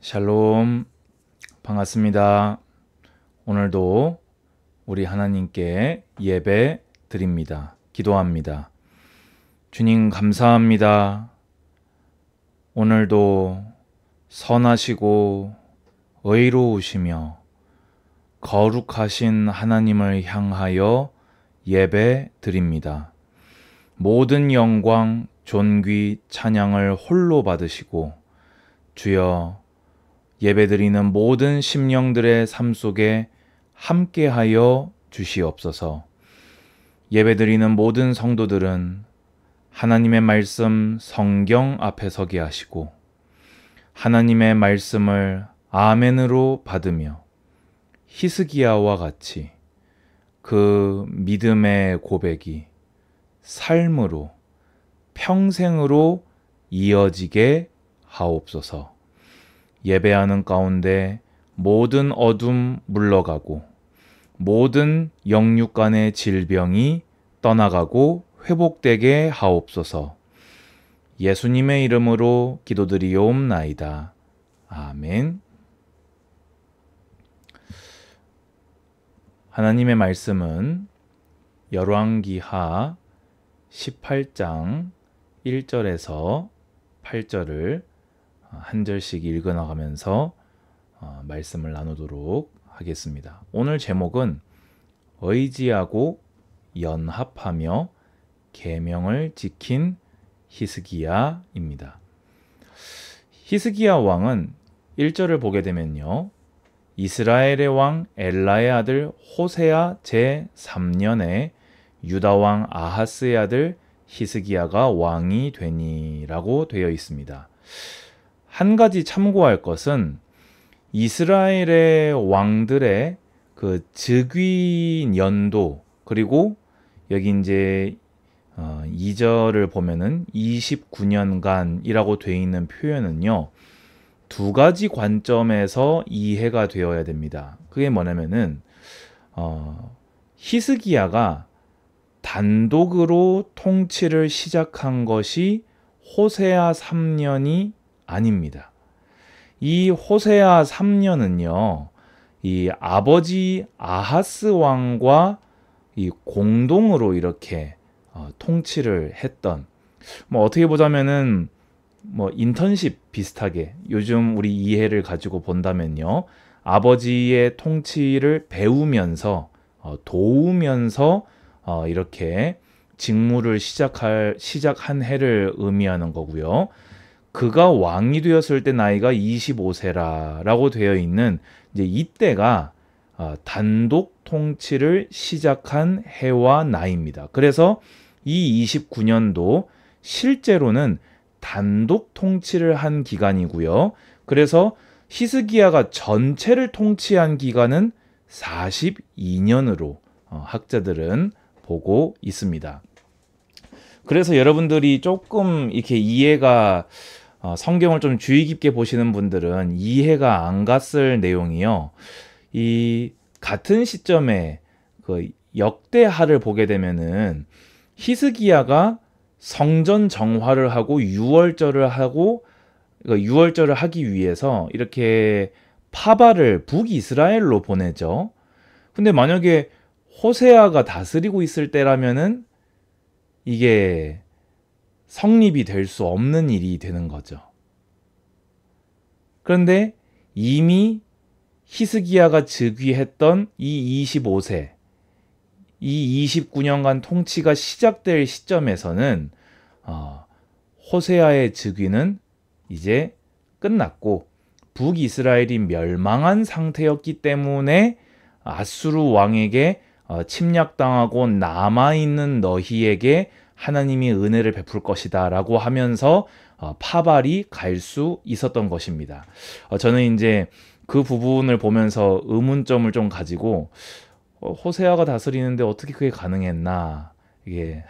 샬롬, 반갑습니다. 오늘도 우리 하나님께 예배 드립니다. 기도합니다. 주님 감사합니다. 오늘도 선하시고 의로우시며 거룩하신 하나님을 향하여 예배 드립니다. 모든 영광, 존귀, 찬양을 홀로 받으시고 주여 예배드리는 모든 심령들의 삶 속에 함께하여 주시옵소서. 예배드리는 모든 성도들은 하나님의 말씀 성경 앞에 서게 하시고 하나님의 말씀을 아멘으로 받으며 히스기야와 같이 그 믿음의 고백이 삶으로 평생으로 이어지게 하옵소서. 예배하는 가운데 모든 어둠 물러가고 모든 영육 간의 질병이 떠나가고 회복되게 하옵소서. 예수님의 이름으로 기도드리옵나이다. 아멘. 하나님의 말씀은 열왕기하 18장 1절에서 8절을 한 절씩 읽어나가면서 말씀을 나누도록 하겠습니다. 오늘 제목은 의지하고 연합하며 계명을 지킨 히스기야입니다. 히스기야 왕은 1절을 보게 되면요, 이스라엘의 왕 엘라의 아들 호세아 제3년에 유다 왕 아하스의 아들 히스기야가 왕이 되니라고 되어 있습니다. 한 가지 참고할 것은 이스라엘의 왕들의 그 즉위 연도, 그리고 여기 이제 2절을 보면은 29년간이라고 되어 있는 표현은요, 두 가지 관점에서 이해가 되어야 됩니다. 그게 뭐냐면은 히스기야가 단독으로 통치를 시작한 것이 호세아 3년이 아닙니다. 이 호세아 3년은요, 이 아버지 아하스 왕과 이 공동으로 이렇게 통치를 했던, 어떻게 보자면은 인턴십 비슷하게 요즘 우리 이해를 가지고 본다면요, 아버지의 통치를 배우면서 도우면서 이렇게 직무를 시작한 해를 의미하는 거고요. 그가 왕이 되었을 때 나이가 25세라고 되어 있는 이제 이때가 단독 통치를 시작한 해와 나이입니다. 그래서 이 29년도 실제로는 단독 통치를 한 기간이고요. 그래서 히스기야가 전체를 통치한 기간은 42년으로 학자들은 보고 있습니다. 그래서 여러분들이 조금 이렇게 이해가 성경을 좀 주의 깊게 보시는 분들은 이해가 안 갔을 내용이요, 이 같은 시점에 그 역대하를 보게 되면은 히스기야가 성전 정화를 하고 유월절을 하기 위해서 이렇게 파바를 북이스라엘로 보내죠. 근데 만약에 호세아가 다스리고 있을 때라면은 이게 성립이 될 수 없는 일이 되는 거죠. 그런데 이미 히스기야가 즉위했던 이 25세, 이 29년간 통치가 시작될 시점에서는 호세아의 즉위는 이제 끝났고 북이스라엘이 멸망한 상태였기 때문에 아수르 왕에게 침략당하고 남아있는 너희에게 하나님이 은혜를 베풀 것이다 라고 하면서 파발이 갈 수 있었던 것입니다. 저는 이제 그 부분을 보면서 의문점을 좀 가지고 호세아가 다스리는데 어떻게 그게 가능했나, 이게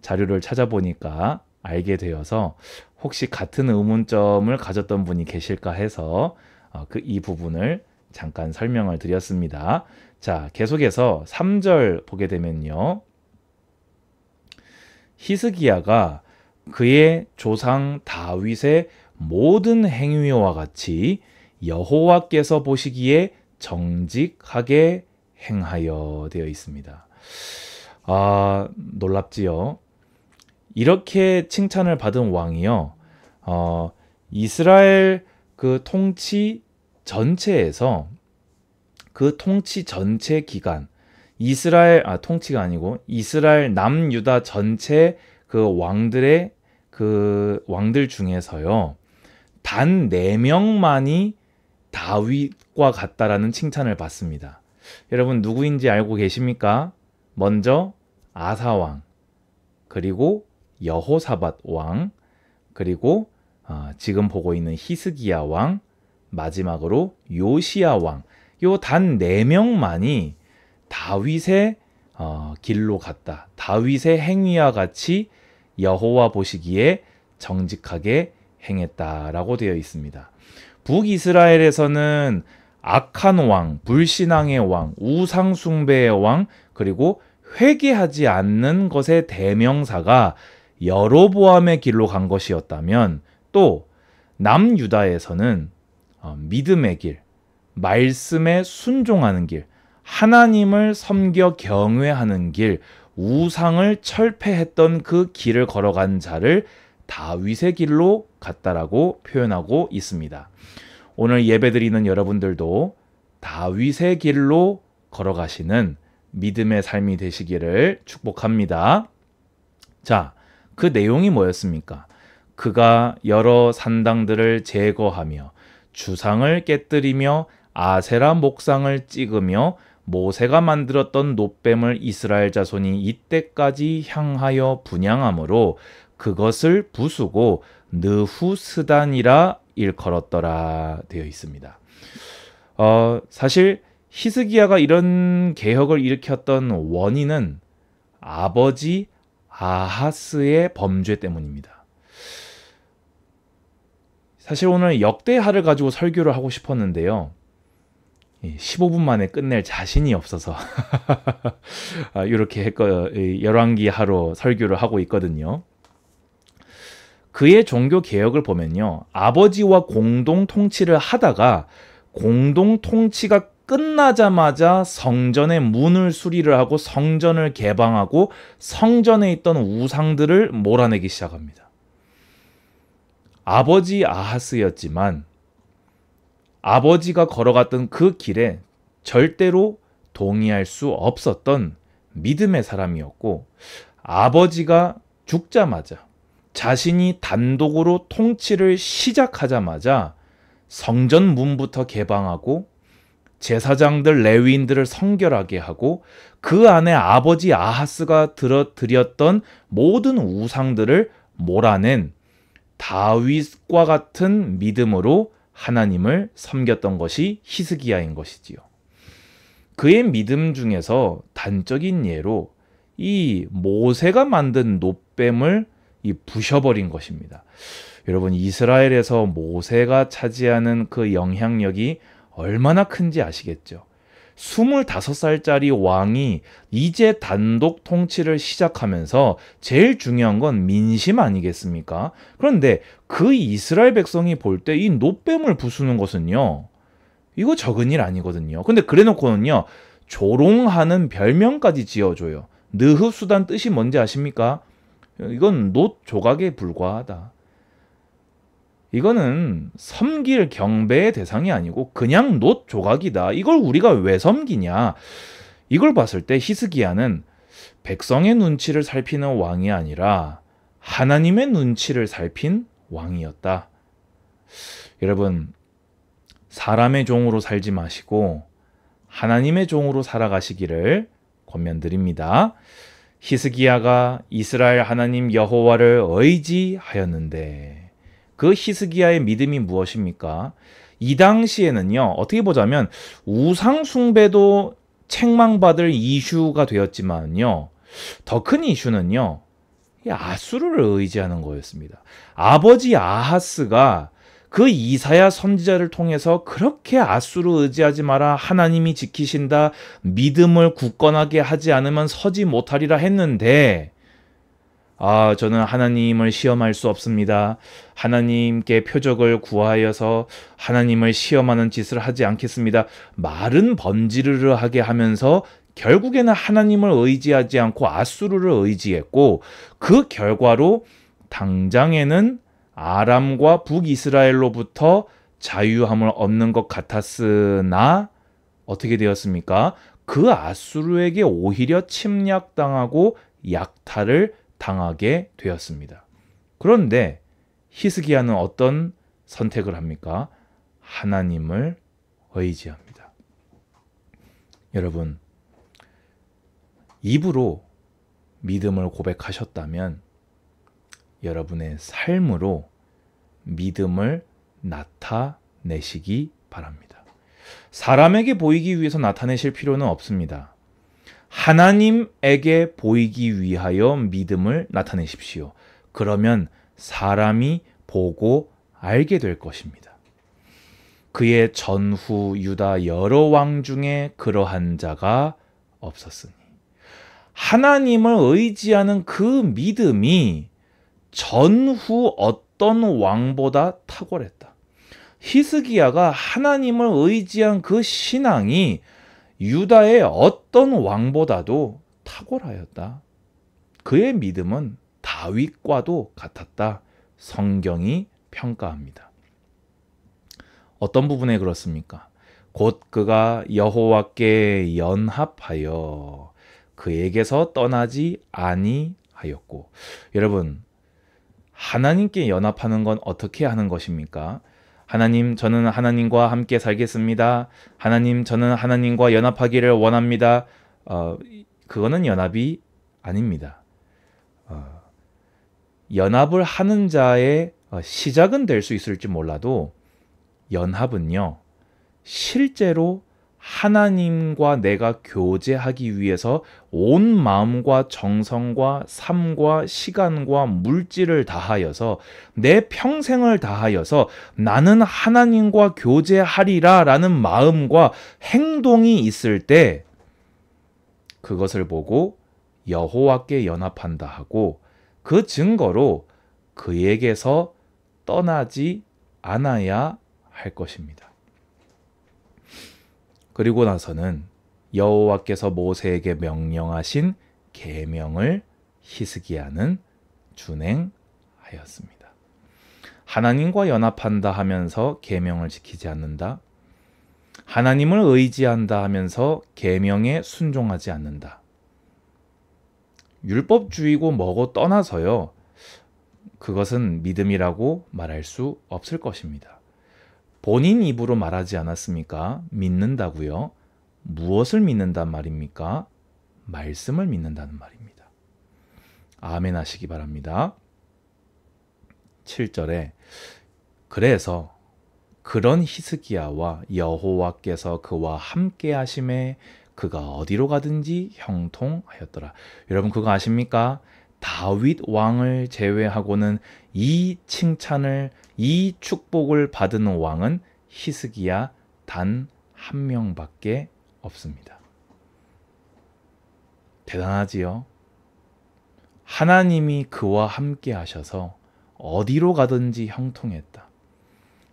자료를 찾아보니까 알게 되어서 혹시 같은 의문점을 가졌던 분이 계실까 해서 이 부분을 잠깐 설명을 드렸습니다. 자, 계속해서 3절 보게 되면요, 히스기야가 그의 조상 다윗의 모든 행위와 같이 여호와께서 보시기에 정직하게 행하여 되어 있습니다. 아, 놀랍지요? 이렇게 칭찬을 받은 왕이요. 이스라엘 그 통치 전체에서 그 통치 전체 기간, 통치가 아니고 이스라엘 남유다 전체 그 왕들 중에서요. 단 4명만이 다윗과 같다라는 칭찬을 받습니다. 여러분 누구인지 알고 계십니까? 먼저 아사 왕, 그리고 여호사밧 왕, 그리고 지금 보고 있는 히스기야 왕, 마지막으로 요시야 왕. 요 단 4명만이 다윗의 길로 갔다. 다윗의 행위와 같이 여호와 보시기에 정직하게 행했다라고 되어 있습니다. 북이스라엘에서는 악한 왕, 불신앙의 왕, 우상숭배의 왕, 그리고 회개하지 않는 것의 대명사가 여로보암의 길로 간 것이었다면, 또 남유다에서는 믿음의 길, 말씀에 순종하는 길, 하나님을 섬겨 경외하는 길, 우상을 철폐했던 그 길을 걸어간 자를 다윗의 길로 갔다라고 표현하고 있습니다. 오늘 예배드리는 여러분들도 다윗의 길로 걸어가시는 믿음의 삶이 되시기를 축복합니다. 자, 그 내용이 뭐였습니까? 그가 여러 산당들을 제거하며 주상을 깨뜨리며 아세라 목상을 찍으며 모세가 만들었던 놋뱀을 이스라엘 자손이 이때까지 향하여 분향함으로 그것을 부수고 느후스단이라 일컬었더라 되어 있습니다. 사실 히스기야가 이런 개혁을 일으켰던 원인은 아버지 아하스의 범죄 때문입니다. 사실 오늘 역대하를 가지고 설교를 하고 싶었는데요. 15분 만에 끝낼 자신이 없어서 이렇게 열왕기하로 설교를 하고 있거든요. 그의 종교 개혁을 보면요. 아버지와 공동 통치를 하다가 공동 통치가 끝나자마자 성전의 문을 수리를 하고 성전을 개방하고 성전에 있던 우상들을 몰아내기 시작합니다. 아버지 아하스였지만 아버지가 걸어갔던 그 길에 절대로 동의할 수 없었던 믿음의 사람이었고, 아버지가 죽자마자 자신이 단독으로 통치를 시작하자마자 성전 문부터 개방하고 제사장들 레위인들을 성결하게 하고 그 안에 아버지 아하스가 드렸던 모든 우상들을 몰아낸 다윗과 같은 믿음으로 하나님을 섬겼던 것이 히스기야인 것이지요. 그의 믿음 중에서 단적인 예로 이 모세가 만든 놋뱀을 부셔버린 것입니다. 여러분, 이스라엘에서 모세가 차지하는 그 영향력이 얼마나 큰지 아시겠죠? 25살짜리 왕이 이제 단독 통치를 시작하면서 제일 중요한 건 민심 아니겠습니까? 그런데 그 이스라엘 백성이 볼 때 이 놋뱀을 부수는 것은요, 이거 적은 일 아니거든요. 근데 그래놓고는요, 조롱하는 별명까지 지어줘요. 느흐수단 뜻이 뭔지 아십니까? 이건 놋 조각에 불과하다. 이거는 섬길 경배의 대상이 아니고 그냥 놋 조각이다. 이걸 우리가 왜 섬기냐? 이걸 봤을 때 히스기야는 백성의 눈치를 살피는 왕이 아니라 하나님의 눈치를 살핀 왕이었다. 여러분, 사람의 종으로 살지 마시고 하나님의 종으로 살아가시기를 권면드립니다. 히스기야가 이스라엘 하나님 여호와를 의지하였는데 그 히스기야의 믿음이 무엇입니까? 이 당시에는요, 어떻게 보자면 우상 숭배도 책망받을 이슈가 되었지만요, 더 큰 이슈는요, 아수르를 의지하는 거였습니다. 아버지 아하스가 그 이사야 선지자를 통해서 그렇게 아수르 의지하지 마라, 하나님이 지키신다, 믿음을 굳건하게 하지 않으면 서지 못하리라 했는데 저는 하나님을 시험할 수 없습니다. 하나님께 표적을 구하여서 하나님을 시험하는 짓을 하지 않겠습니다. 말은 번지르르하게 하면서 결국에는 하나님을 의지하지 않고 아수르를 의지했고, 그 결과로 당장에는 아람과 북이스라엘로부터 자유함을 얻는 것 같았으나 어떻게 되었습니까? 그 아수르에게 오히려 침략당하고 약탈을 당하게 되었습니다. 그런데 히스기야는 어떤 선택을 합니까? 하나님을 의지합니다. 여러분, 입으로 믿음을 고백하셨다면 여러분의 삶으로 믿음을 나타내시기 바랍니다. 사람에게 보이기 위해서 나타내실 필요는 없습니다. 하나님에게 보이기 위하여 믿음을 나타내십시오. 그러면 사람이 보고 알게 될 것입니다. 그의 전후 유다 여러 왕 중에 그러한 자가 없었으니, 하나님을 의지하는 그 믿음이 전후 어떤 왕보다 탁월했다. 히스기야가 하나님을 의지한 그 신앙이 유다의 어떤 왕보다도 탁월하였다. 그의 믿음은 다윗과도 같았다. 성경이 평가합니다. 어떤 부분에 그렇습니까? 곧 그가 여호와께 연합하여 그에게서 떠나지 아니하였고. 여러분, 하나님께 연합하는 건 어떻게 하는 것입니까? 하나님, 저는 하나님과 함께 살겠습니다. 하나님, 저는 하나님과 연합하기를 원합니다. 그거는 연합이 아닙니다. 연합을 하는 자의 시작은 될 수 있을지 몰라도 연합은요, 실제로 하나님과 내가 교제하기 위해서 온 마음과 정성과 삶과 시간과 물질을 다하여서 내 평생을 다하여서 나는 하나님과 교제하리라 라는 마음과 행동이 있을 때 그것을 보고 여호와께 연합한다 하고, 그 증거로 그에게서 떠나지 않아야 할 것입니다. 그리고 나서는 여호와께서 모세에게 명령하신 계명을 히스기야는 준행하였습니다. 하나님과 연합한다 하면서 계명을 지키지 않는다. 하나님을 의지한다 하면서 계명에 순종하지 않는다. 율법주의고 뭐고 떠나서요, 그것은 믿음이라고 말할 수 없을 것입니다. 본인 입으로 말하지 않았습니까? 믿는다고요. 무엇을 믿는단 말입니까? 말씀을 믿는다는 말입니다. 아멘 하시기 바랍니다. 7절에 그래서 그런 히스기야와 여호와께서 그와 함께 하심에 그가 어디로 가든지 형통하였더라. 여러분, 그거 아십니까? 다윗 왕을 제외하고는 이 칭찬을, 이 축복을 받은 왕은 히스기야 단 한 명밖에 없습니다. 대단하지요? 하나님이 그와 함께 하셔서 어디로 가든지 형통했다.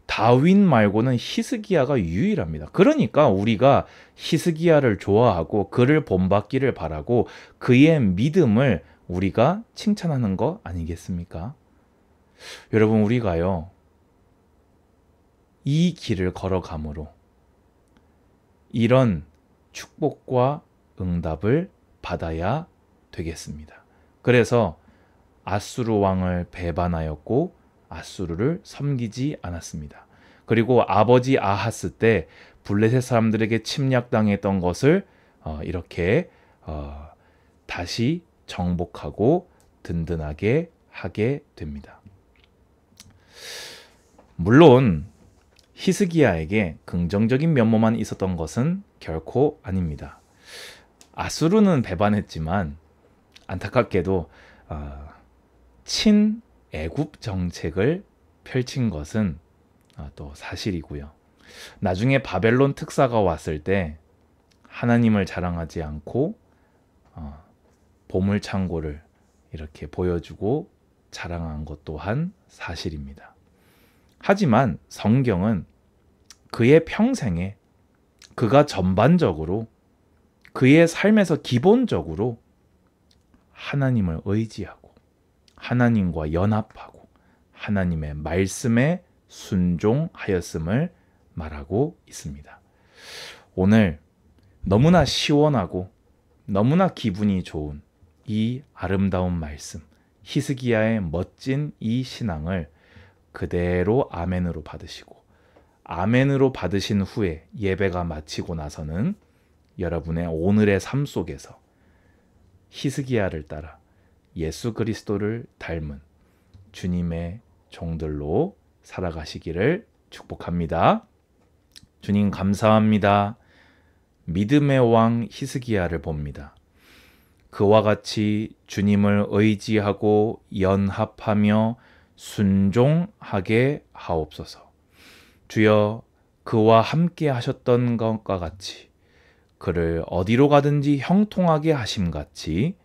다윗 말고는 히스기야가 유일합니다. 그러니까 우리가 히스기야를 좋아하고 그를 본받기를 바라고 그의 믿음을 우리가 칭찬하는 거 아니겠습니까? 여러분, 우리가요, 이 길을 걸어감으로 이런 축복과 응답을 받아야 되겠습니다. 그래서 아수르 왕을 배반하였고 아수르를 섬기지 않았습니다. 그리고 아버지 아하스 때 블레셋 사람들에게 침략당했던 것을 이렇게 다시 정복하고 든든하게 하게 됩니다. 물론 히스기야에게 긍정적인 면모만 있었던 것은 결코 아닙니다. 아수르는 배반했지만 안타깝게도 친애굽 정책을 펼친 것은 또 사실이고요. 나중에 바벨론 특사가 왔을 때 하나님을 자랑하지 않고 보물창고를 이렇게 보여주고 자랑한 것 또한 사실입니다. 하지만 성경은 그의 평생에 그가 전반적으로 그의 삶에서 기본적으로 하나님을 의지하고 하나님과 연합하고 하나님의 말씀에 순종하였음을 말하고 있습니다. 오늘 너무나 시원하고 너무나 기분이 좋은 이 아름다운 말씀, 히스기야의 멋진 이 신앙을 그대로 아멘으로 받으시고 아멘으로 받으신 후에 예배가 마치고 나서는 여러분의 오늘의 삶 속에서 히스기야를 따라 예수 그리스도를 닮은 주님의 종들로 살아가시기를 축복합니다. 주님 감사합니다. 믿음의 왕 히스기야를 봅니다. 그와 같이 주님을 의지하고 연합하며 순종하게 하옵소서. 주여, 그와 함께 하셨던 것과 같이 그를 어디로 가든지 형통하게 하심같이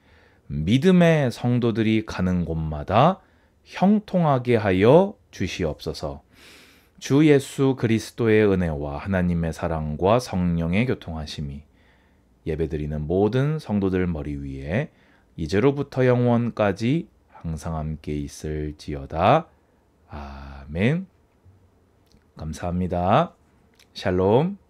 믿음의 성도들이 가는 곳마다 형통하게 하여 주시옵소서. 주 예수 그리스도의 은혜와 하나님의 사랑과 성령의 교통하심이 예배드리는 모든 성도들 머리 위에 이제로부터 영원까지 항상 함께 있을지어다. 아멘. 감사합니다. 샬롬.